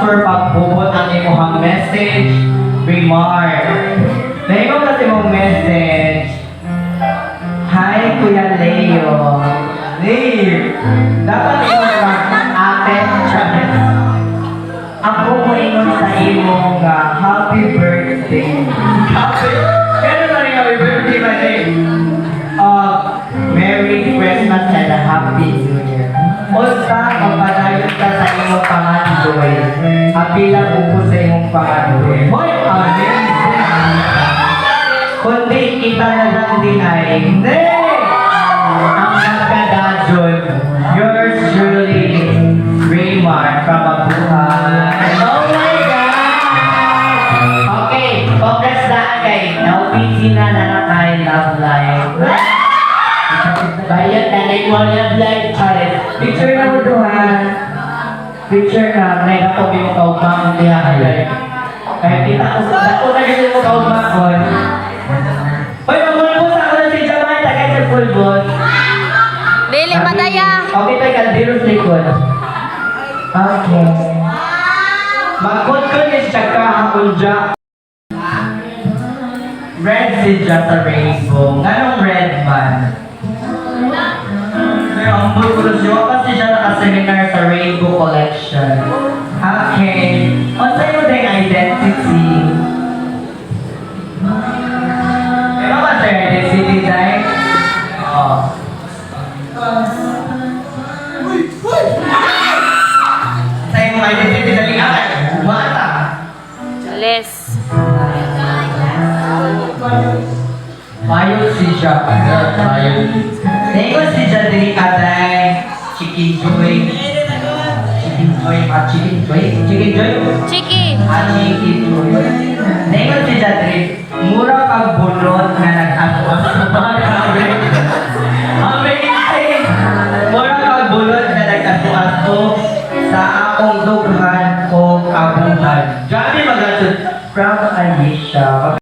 for pagbubot ang imong message, remark. Naingon kasi mong message. Hi, Kuya Leo. Leo, dapat ikaw ka ate Chanes. Ako mo ingon sa imo nga happy birthday. Happy? Kaya na rin happy birthday ba Merry Christmas and a Happy New Year. Unsa magpadayon ka sa imong pangandoy. Happy lang upo sa imong pangandoy. Hoy, amen. Kundi kita na lang din ay hindi. Ang nagkadadyon, yours truly, Raymar from Abuhay. Oh my God! Okay, congrats na kay LPG na nanakay love life. Bayad na nag-one love life. Picture na mo doon. Picture na, may ako yung kaupang hindi akay. Kaya kita ko sa ako na kasi mo kaupang ko. Hoy, mamulbos ako na si Jamay, tagay sa pulbos. Dili madaya. Okay tayo kaldero sa likod. Okay. Magkod-kod yung tsaka ang unja. Red si Just a Rainbow. Anong red man? Pero ang bulbulos yun kasi siya nakaseminar sa Rainbow Collection. Okay. Ano sa'yo na yung identity? Ano ba sa identity, Day? Oo. Sa yung identity na liyan, mata. Les. Mayo si siya. Mayo. Nego si siya diri kaday. Chicken Joy. Chicken Joy. Chicken Joy? Chicken Joy? Chiki. Chicken Joy. Nego si siya diri. Mura kang bunot na nag-atos. Amazing! Mura kang bunot na nag-ato sa akong dughan o kabuhan. Grabe mag-atos. From Alicia.